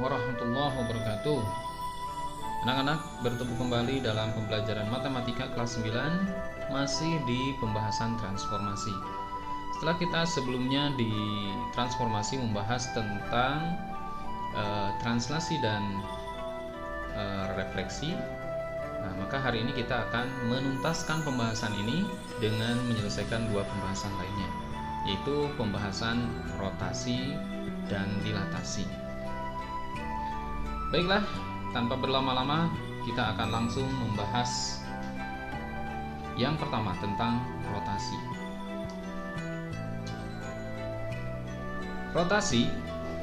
warahmatullahi wabarakatuh. Anak-anak, bertemu kembali dalam pembelajaran matematika kelas 9, masih di pembahasan transformasi. Setelah kita sebelumnya di transformasi membahas tentang translasi dan refleksi, maka hari ini kita akan menuntaskan pembahasan ini dengan menyelesaikan dua pembahasan lainnya, yaitu pembahasan rotasi dan dilatasi. Baiklah, tanpa berlama-lama kita akan langsung membahas yang pertama tentang rotasi. Rotasi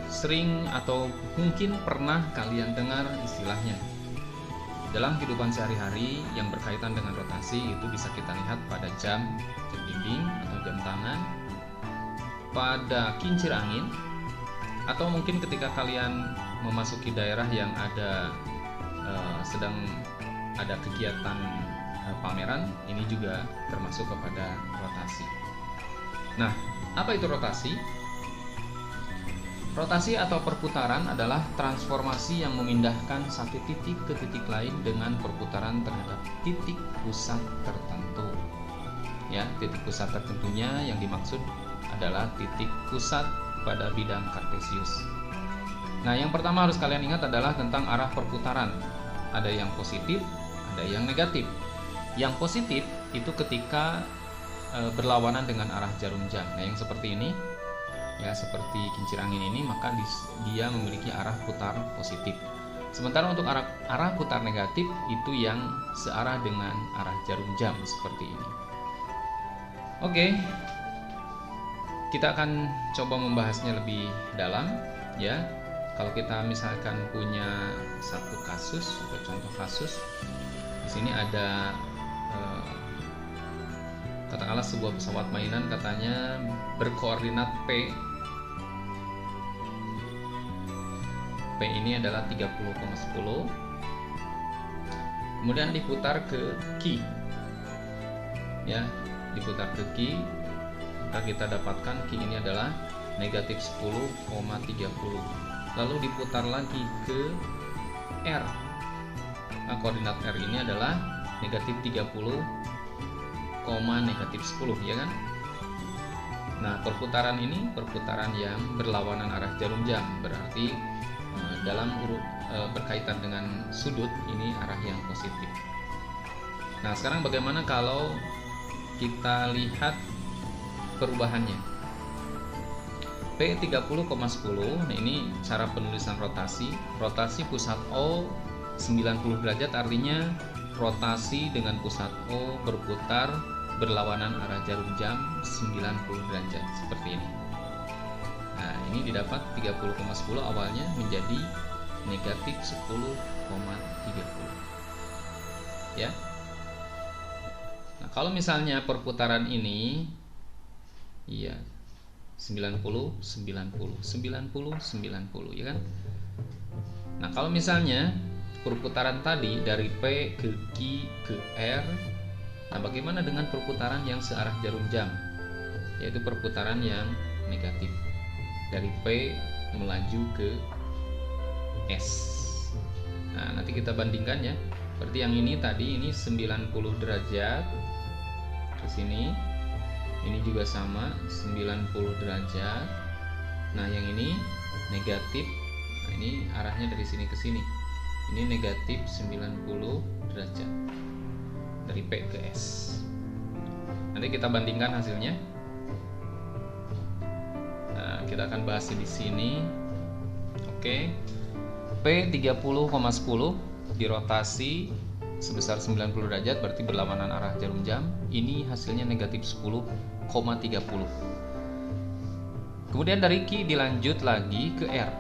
sering atau mungkin pernah kalian dengar istilahnya. Dalam kehidupan sehari-hari yang berkaitan dengan rotasi itu bisa kita lihat pada jam dinding atau jam tangan, pada kincir angin, atau mungkin ketika kalian memasuki daerah yang ada sedang ada kegiatan pameran, ini juga termasuk kepada rotasi. Nah, apa itu rotasi? Rotasi atau perputaran adalah transformasi yang memindahkan satu titik ke titik lain dengan perputaran terhadap titik pusat tertentu. Ya, titik pusat tertentunya yang dimaksud adalah titik pusat pada bidang kartesius. Nah, yang pertama harus kalian ingat adalah tentang arah perputaran. Ada yang positif, ada yang negatif. Yang positif itu ketika berlawanan dengan arah jarum jam. Nah, yang seperti ini, ya seperti kincir angin ini, maka dia memiliki arah putar positif. Sementara untuk arah putar negatif itu yang searah dengan arah jarum jam seperti ini. Oke, kita akan coba membahasnya lebih dalam, ya. Kalau kita misalkan punya satu kasus atau contoh kasus, di sini ada katakanlah sebuah pesawat mainan, katanya berkoordinat P ini adalah 30,10, kemudian diputar ke Q, ya, diputar ke Q, maka kita dapatkan Q ini adalah negatif 10,30. Lalu diputar lagi ke R. Nah, koordinat R ini adalah negatif 30, negatif 10, ya kan? Nah, perputaran ini perputaran yang berlawanan arah jarum jam, berarti dalam berkaitan dengan sudut ini arah yang positif. Nah, sekarang bagaimana kalau kita lihat perubahannya? P 30,10, nah ini cara penulisan rotasi. Rotasi pusat O 90 derajat, artinya rotasi dengan pusat O berputar berlawanan arah jarum jam 90 derajat seperti ini. Nah, ini didapat 30,10 awalnya menjadi negatif 10,30. Ya. Nah, kalau misalnya perputaran ini, iya, 90, 90, 90, 90, ya kan? Nah, kalau misalnya perputaran tadi dari P ke Q ke R, nah bagaimana dengan perputaran yang searah jarum jam? Yaitu perputaran yang negatif. Dari P melaju ke S. Nah, nanti kita bandingkan ya. Berarti yang ini tadi ini 90 derajat ke sini. Ini juga sama 90 derajat. Nah, yang ini negatif. Nah, ini arahnya dari sini ke sini. Ini negatif 90 derajat dari P ke S. Nanti kita bandingkan hasilnya. Nah, kita akan bahas di sini. Oke. P 30,10 dirotasi sebesar 90 derajat, berarti berlawanan arah jarum jam. Ini hasilnya negatif 10,30. Kemudian dari Q dilanjut lagi ke R.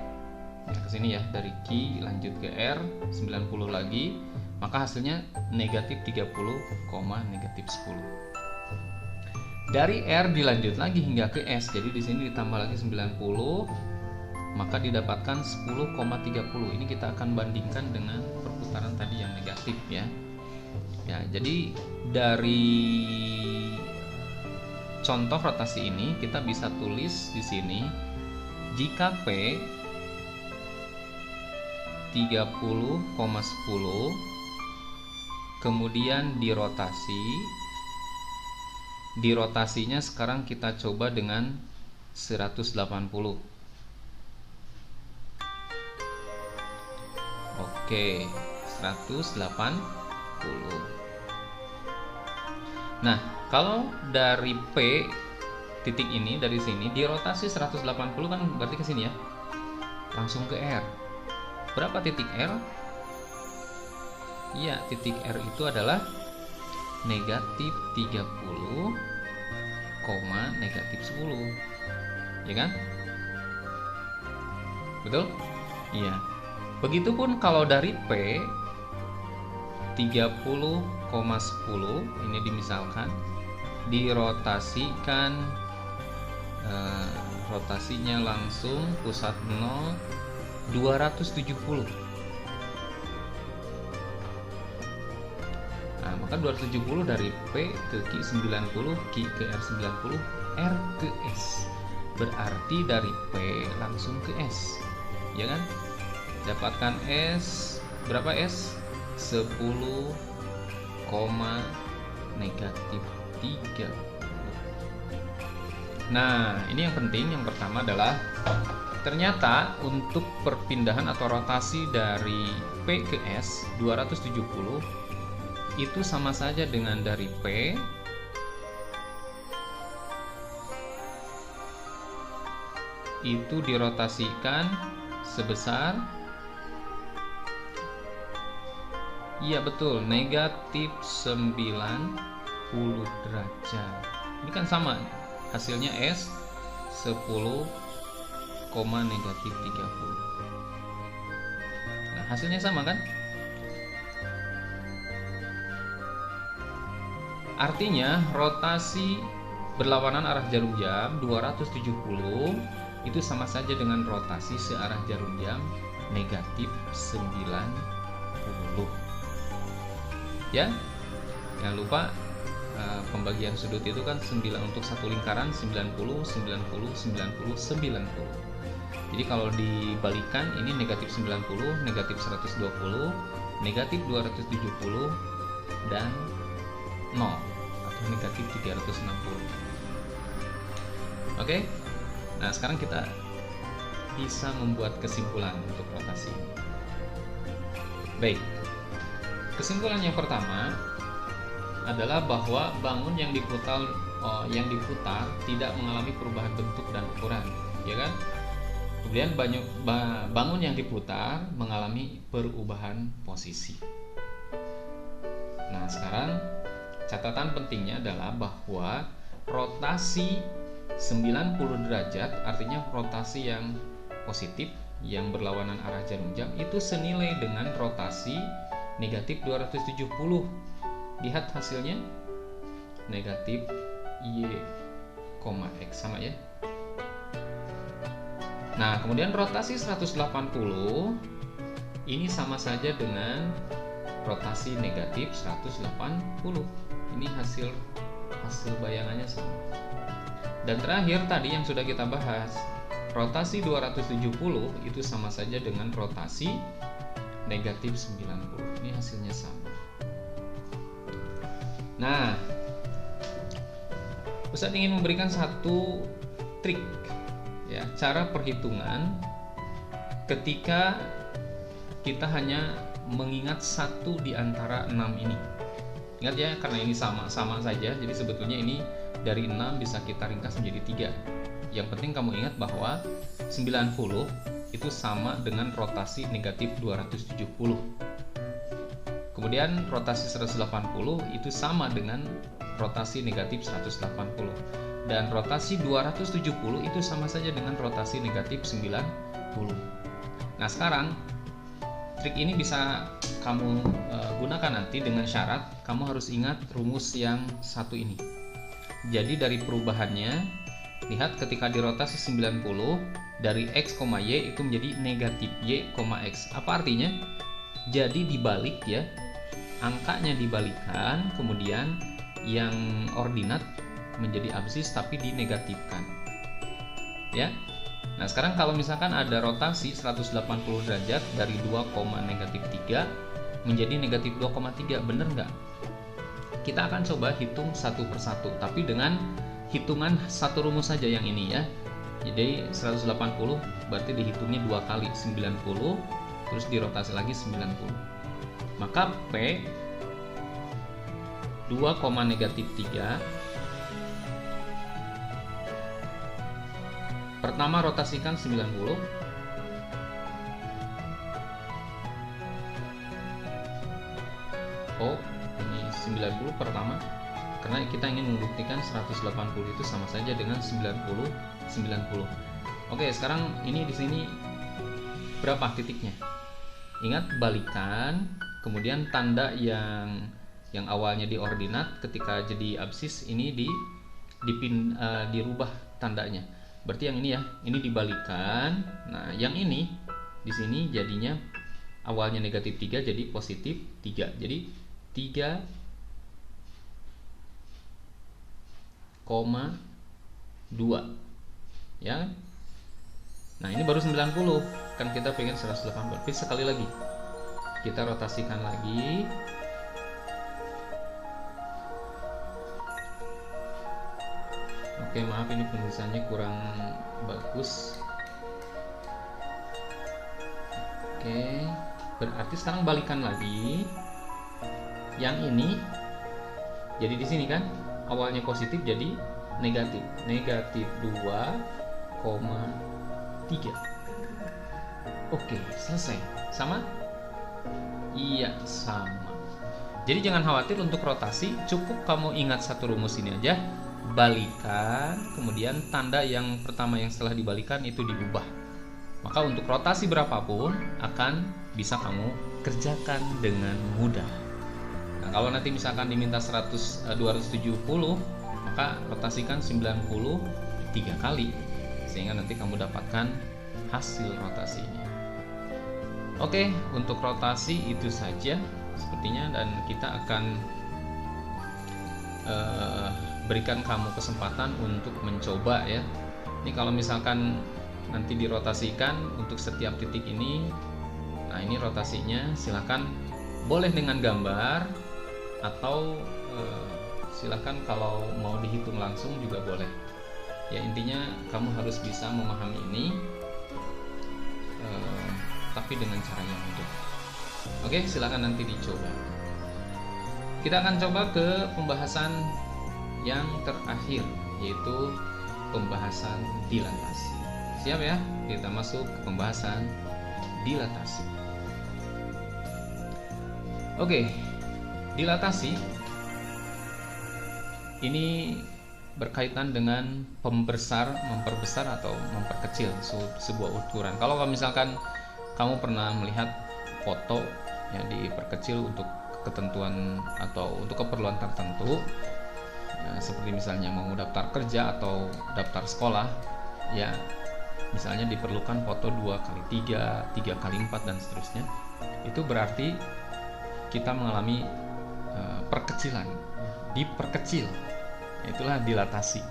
Ya, ke sini ya, dari Q lanjut ke R 90 lagi, maka hasilnya negatif 30, negatif 10. Dari R dilanjut lagi hingga ke S, jadi di sini ditambah lagi 90, maka didapatkan 10,30. Ini kita akan bandingkan dengan perputaran tadi yang negatif, ya. Ya, jadi dari contoh rotasi ini kita bisa tulis di sini, jika P 30,10, kemudian dirotasinya sekarang kita coba dengan 180. Oke, 180. Nah, kalau dari P titik ini, dari sini dirotasi 180 kan berarti ke sini ya, langsung ke R. Berapa titik R? Iya, titik R itu adalah negatif 30, negatif 10, ya kan? Betul? Iya. Begitupun kalau dari P 30,10 ini dimisalkan dirotasikan, rotasinya langsung pusat 0 270. Nah, maka 270 dari P ke Q 90, Q ke R 90, R ke S. Berarti dari P langsung ke S, ya kan? Dapatkan S, berapa S? 10, negatif 30. Nah, ini yang penting. Yang pertama adalah ternyata untuk perpindahan atau rotasi dari P ke S 270 itu sama saja dengan dari P itu dirotasikan sebesar, iya betul, negatif 90 derajat. Ini kan sama hasilnya S 10, negatif 30. Nah, hasilnya sama kan? Artinya rotasi berlawanan arah jarum jam 270 itu sama saja dengan rotasi searah jarum jam negatif 90. Ya, jangan lupa pembagian sudut itu kan 9 untuk satu lingkaran 90, 90, 90, 90. Jadi kalau dibalikan ini negatif 90, negatif 120, negatif 270 dan 0 atau negatif 360. Oke. Nah, sekarang kita bisa membuat kesimpulan untuk rotasi. Baik. Kesimpulan yang pertama adalah bahwa bangun yang diputar tidak mengalami perubahan bentuk dan ukuran, ya kan? Kemudian bangun yang diputar mengalami perubahan posisi. Nah, sekarang catatan pentingnya adalah bahwa rotasi 90 derajat artinya rotasi yang positif yang berlawanan arah jarum jam itu senilai dengan rotasi negatif 270. Lihat hasilnya, negatif Y, X sama ya. Nah, kemudian rotasi 180 ini sama saja dengan rotasi negatif 180. Ini hasil bayangannya sama. Dan terakhir tadi yang sudah kita bahas, rotasi 270 itu sama saja dengan rotasi negatif 90. Ini hasilnya sama. Nah, Ustadz ingin memberikan satu trik ya, cara perhitungan ketika kita hanya mengingat satu di antara 6 ini. Ingat ya, karena ini sama-sama saja, jadi sebetulnya ini dari 6 bisa kita ringkas menjadi 3. Yang penting kamu ingat bahwa 90 itu sama dengan rotasi negatif 270. Kemudian rotasi 180 itu sama dengan rotasi negatif 180. Dan rotasi 270 itu sama saja dengan rotasi negatif 90. Nah, sekarang trik ini bisa kamu gunakan nanti dengan syarat kamu harus ingat rumus yang satu ini. Jadi dari perubahannya, lihat ketika dirotasi 90 dari X, Y itu menjadi negatif Y, X. Apa artinya? Jadi dibalik ya, angkanya dibalikan, kemudian yang ordinat menjadi absis tapi dinegatifkan. Ya. Nah, sekarang kalau misalkan ada rotasi 180 derajat dari 2,-3 menjadi -2,3, bener nggak? Kita akan coba hitung satu persatu, tapi dengan hitungan satu rumus saja yang ini ya. Jadi 180 berarti dihitungnya 2 kali, 90, terus dirotasi lagi 90. Maka P 2,-3, pertama rotasikan 90. Oh, ini 90 pertama, karena kita ingin membuktikan 180 itu sama saja dengan 90. Oke, sekarang ini di sini berapa titiknya? Ingat, balikan, kemudian tanda yang awalnya di ordinat ketika jadi absis ini dirubah tandanya. Berarti yang ini ya, ini dibalikan. Nah, yang ini di sini jadinya awalnya -3 jadi +3. Jadi 3,2 ya. Nah, ini baru 90, kan kita pengen 180. Berarti sekali lagi kita rotasikan lagi. Oke, maaf ini penulisannya kurang bagus. Oke, berarti sekarang balikan lagi. Yang ini jadi di sini kan awalnya positif jadi negatif. -2,3. Oke, selesai. Sama? Iya, sama. Jadi jangan khawatir untuk rotasi, cukup kamu ingat satu rumus ini aja. Balikan, kemudian tanda yang pertama yang setelah dibalikan itu diubah. Maka untuk rotasi berapapun akan bisa kamu kerjakan dengan mudah. Nah, kalau nanti misalkan diminta 270, maka rotasikan 90 3 kali sehingga nanti kamu dapatkan hasil rotasinya. Oke, untuk rotasi itu saja sepertinya, dan kita akan berikan kamu kesempatan untuk mencoba ya. Ini kalau misalkan nanti dirotasikan untuk setiap titik ini, nah ini rotasinya, silakan boleh dengan gambar atau silakan kalau mau dihitung langsung juga boleh. Ya, intinya kamu harus bisa memahami ini, tapi dengan cara yang mudah. Oke, silakan nanti dicoba. Kita akan coba ke pembahasan yang terakhir, yaitu pembahasan dilatasi. Siap ya? Kita masuk ke pembahasan dilatasi. Oke, dilatasi ini berkaitan dengan memperbesar atau memperkecil sebuah ukuran. Kalau misalkan kamu pernah melihat foto yang diperkecil untuk ketentuan atau untuk keperluan tertentu, ya, seperti misalnya mau daftar kerja atau daftar sekolah, ya misalnya diperlukan foto 2x3, 3x4 dan seterusnya, itu berarti kita mengalami perkecilan, diperkecil. Itulah dilatasi.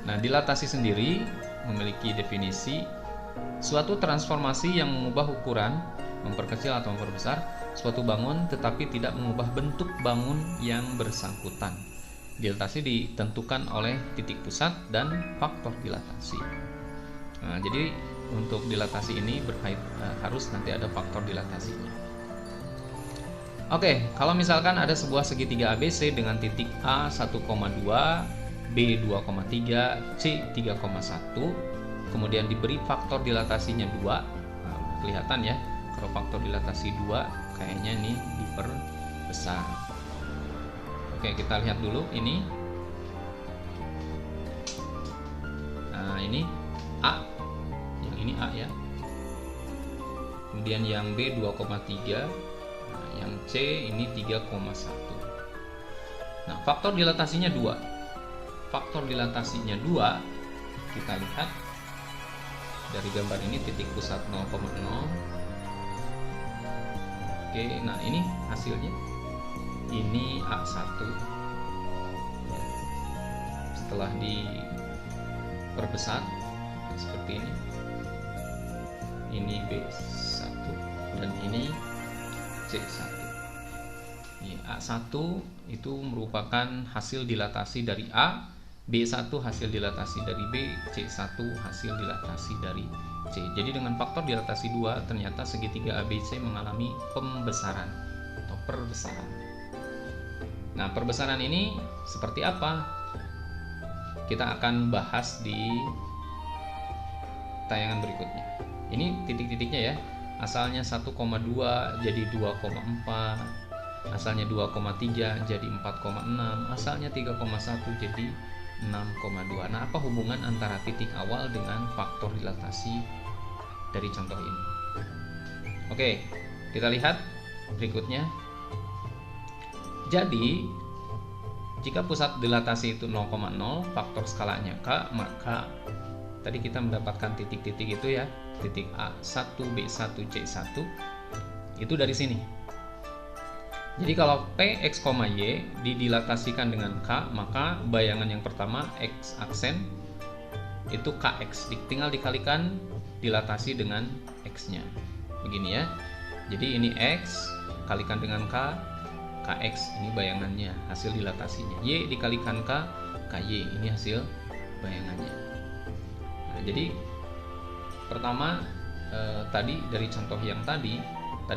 Nah, dilatasi sendiri memiliki definisi suatu transformasi yang mengubah ukuran, memperkecil atau memperbesar suatu bangun tetapi tidak mengubah bentuk bangun yang bersangkutan. Dilatasi ditentukan oleh titik pusat dan faktor dilatasi. Nah, jadi untuk dilatasi ini harus nanti ada faktor dilatasinya. Oke, kalau misalkan ada sebuah segitiga ABC dengan titik A 1,2, B 2,3, C 3,1, kemudian diberi faktor dilatasinya 2. Nah, kelihatan ya, kalau faktor dilatasi 2 kayaknya nih diperbesar. Oke, kita lihat dulu ini. Nah, ini A. Yang ini A ya. Kemudian yang B 2,3. Nah, yang C ini 3,1. Nah, faktor dilatasinya 2. Faktor dilatasinya 2 kita lihat dari gambar ini, titik pusat 0,0. Oke, nah ini hasilnya. Ini A1 ya. Setelah diperbesar seperti ini B1 dan ini C1. A1 itu merupakan hasil dilatasi dari A, B1 hasil dilatasi dari B, C1 hasil dilatasi dari C. Jadi dengan faktor dilatasi 2 ternyata segitiga ABC mengalami pembesaran atau perbesaran. Nah, perbesaran ini seperti apa? Kita akan bahas di tayangan berikutnya. Ini titik-titiknya ya. Asalnya 1,2 jadi 2,4, asalnya 2,3 jadi 4,6, asalnya 3,1 jadi 6,2. Nah, apa hubungan antara titik awal dengan faktor dilatasi dari contoh ini? Oke, kita lihat berikutnya. Jadi, jika pusat dilatasi itu 0,0, faktor skalanya K, maka tadi kita mendapatkan titik-titik itu ya, titik A1, B1, C1 itu dari sini. Jadi kalau P, X, Y didilatasikan dengan K, maka bayangan yang pertama X aksen itu KX, tinggal dikalikan dilatasi dengan X-nya. Begini ya. Jadi ini X kalikan dengan K, KX ini bayangannya, hasil dilatasinya. Y dikalikan K, KY ini hasil bayangannya. Nah, jadi pertama tadi dari contoh yang tadi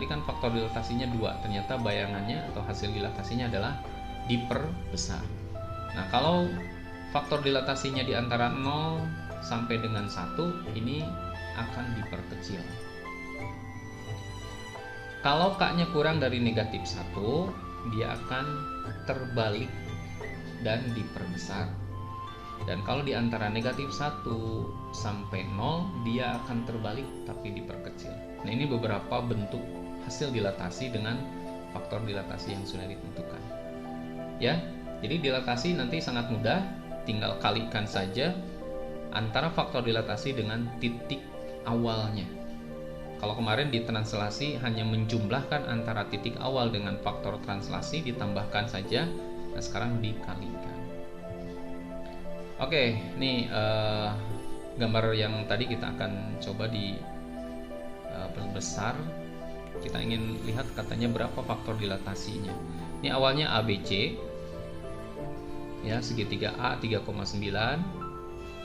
kan faktor dilatasinya 2, ternyata bayangannya atau hasil dilatasinya adalah diperbesar. Nah, kalau faktor dilatasinya di antara 0 sampai dengan 1 ini akan diperkecil. Kalau K-nya kurang dari negatif 1, dia akan terbalik dan diperbesar. Dan kalau di antara negatif 1 sampai 0, dia akan terbalik tapi diperkecil. Nah, ini beberapa bentuk hasil dilatasi dengan faktor dilatasi yang sudah ditentukan. Ya, jadi dilatasi nanti sangat mudah, tinggal kalikan saja antara faktor dilatasi dengan titik awalnya. Kalau kemarin di translasi hanya menjumlahkan antara titik awal dengan faktor translasi, ditambahkan saja. Nah, sekarang dikalikan. Oke, nih gambar yang tadi kita akan coba di perbesar. Kita ingin lihat katanya berapa faktor dilatasinya. Ini awalnya ABC, ya segitiga A 3,9.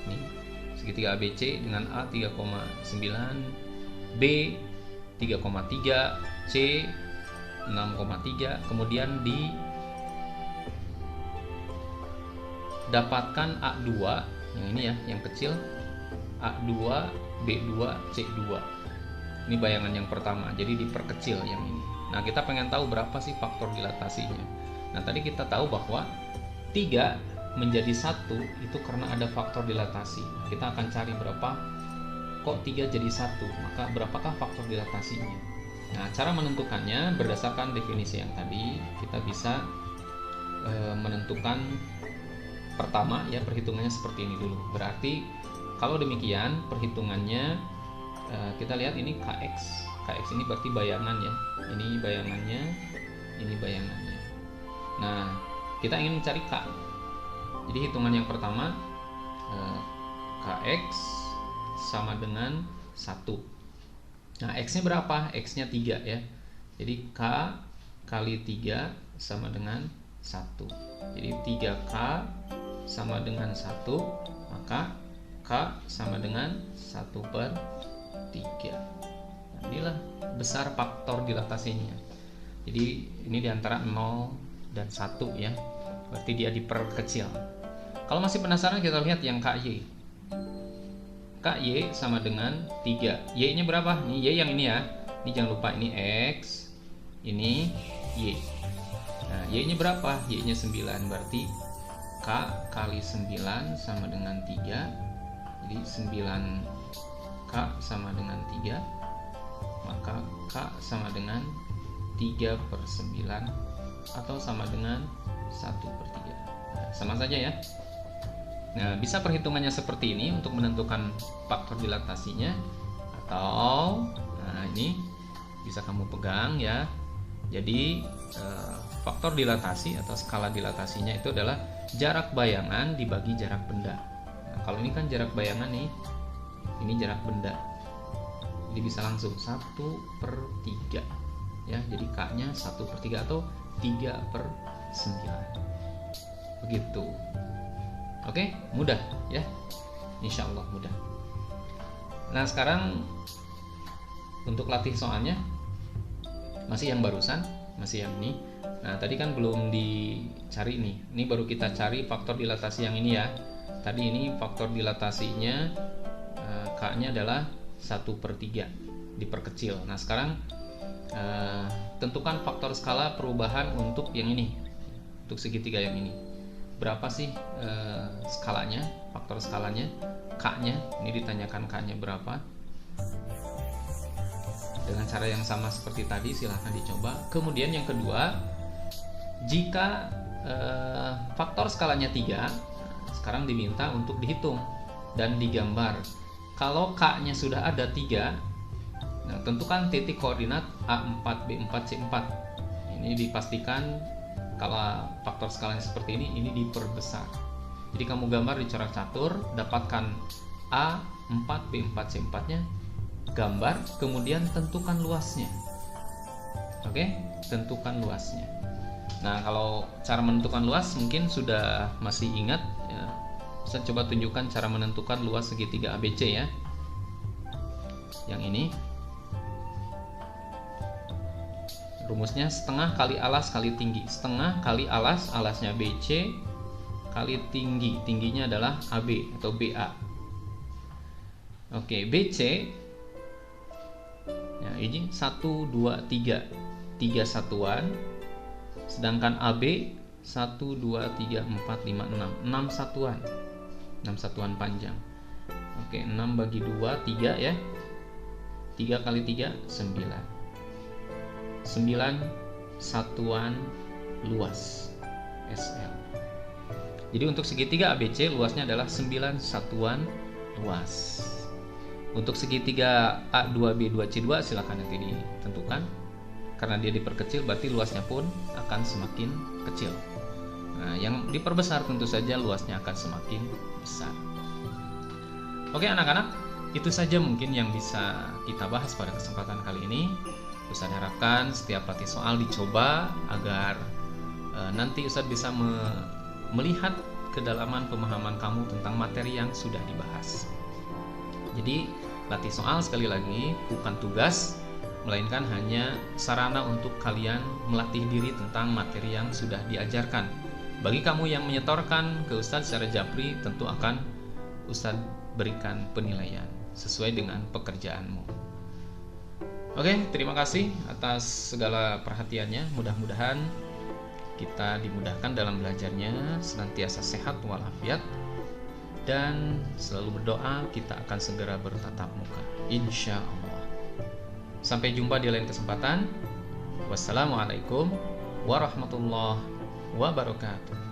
Nih segitiga ABC dengan A 3,9, B 3,3, C 6,3. Kemudian dapatkan A2 yang ini ya, yang kecil, A2, B2, C2. Ini bayangan yang pertama, jadi diperkecil yang ini. Nah, kita pengen tahu berapa sih faktor dilatasinya. Nah, tadi kita tahu bahwa 3 menjadi 1 itu karena ada faktor dilatasi. Kita akan cari berapa, kok 3 jadi 1, maka berapakah faktor dilatasinya. Nah, cara menentukannya berdasarkan definisi yang tadi, kita bisa menentukan pertama ya, perhitungannya seperti ini dulu. Berarti kalau demikian perhitungannya, kita lihat ini KX. KX ini berarti bayangan ya. Ini bayangannya, ini bayangannya. Nah, kita ingin mencari K. Jadi hitungan yang pertama, KX sama dengan 1. Nah, X-nya berapa? X-nya 3 ya. Jadi K kali 3 sama dengan 1. Jadi 3K sama dengan 1, maka K sama dengan 1/3. Nah, inilah besar faktor dilatasinya. Jadi ini diantara 0 dan 1 ya, berarti dia diperkecil. Kalau masih penasaran, kita lihat yang KY. KY sama dengan 3. Y nya berapa? Ini Y yang ini ya. Ini jangan lupa, ini X, ini Y. Nah, Y nya berapa? Y nya 9, berarti K kali 9 sama dengan 3. Jadi 9K sama dengan 3, maka K sama dengan 3/9 atau sama dengan 1/3. Nah, sama saja ya. Nah, bisa perhitungannya seperti ini untuk menentukan faktor dilatasinya, atau nah ini bisa kamu pegang ya. Jadi faktor dilatasi atau skala dilatasinya itu adalah jarak bayangan dibagi jarak benda. Nah, kalau ini kan jarak bayangan nih, Ini jarak benda. Jadi bisa langsung 1/3 ya. Jadi K-nya 1/3 atau 3/9. Begitu. Oke, mudah ya. Insya Allah mudah. Nah, sekarang untuk latih soalnya masih yang barusan, masih yang ini. Nah, tadi kan belum dicari nih. Ini baru kita cari faktor dilatasi yang ini ya. Tadi ini faktor dilatasinya K-nya adalah 1/3 diperkecil. Nah, sekarang tentukan faktor skala perubahan untuk yang ini, untuk segitiga yang ini. Berapa sih skalanya, faktor skalanya, K-nya? Ini ditanyakan K-nya berapa. Dengan cara yang sama seperti tadi, silahkan dicoba. Kemudian yang kedua, jika faktor skalanya 3, sekarang diminta untuk dihitung dan digambar. Kalau K-nya sudah ada 3, nah, tentukan titik koordinat A4, B4, C4. Ini dipastikan kalau faktor skalanya seperti ini diperbesar. Jadi kamu gambar di corak catur, dapatkan A4, B4, C4-nya, gambar, kemudian tentukan luasnya. Oke, tentukan luasnya. Nah, kalau cara menentukan luas mungkin sudah masih ingat ya. Saya coba tunjukkan cara menentukan luas segitiga ABC ya. Yang ini rumusnya setengah kali alas kali tinggi. Setengah kali alas, alasnya BC, kali tinggi, tingginya adalah AB atau BA. Oke, BC ya, ini 1, 2, 3 3 satuan. Sedangkan AB 1, 2, 3, 4, 5, 6 6 satuan, 6 satuan panjang. Oke, 6 bagi 2, 3 ya. 3 kali 3, 9 satuan luas SL. Jadi untuk segitiga ABC luasnya adalah 9 satuan luas. Untuk segitiga A2B2C2 silakan nanti ditentukan. Karena dia diperkecil berarti luasnya pun akan semakin kecil. Nah, yang diperbesar tentu saja luasnya akan semakin besar. Oke anak-anak, itu saja mungkin yang bisa kita bahas pada kesempatan kali ini. Ustadz harapkan setiap latih soal dicoba agar nanti Ustadz bisa melihat kedalaman pemahaman kamu tentang materi yang sudah dibahas. Jadi latih soal sekali lagi bukan tugas, melainkan hanya sarana untuk kalian melatih diri tentang materi yang sudah diajarkan. Bagi kamu yang menyetorkan ke Ustadz secara japri, tentu akan Ustadz berikan penilaian sesuai dengan pekerjaanmu. Oke, terima kasih atas segala perhatiannya. Mudah-mudahan kita dimudahkan dalam belajarnya, senantiasa sehat walafiat, dan selalu berdoa kita akan segera bertatap muka, insya Allah. Sampai jumpa di lain kesempatan. Wassalamualaikum warahmatullahi wabarakatuh.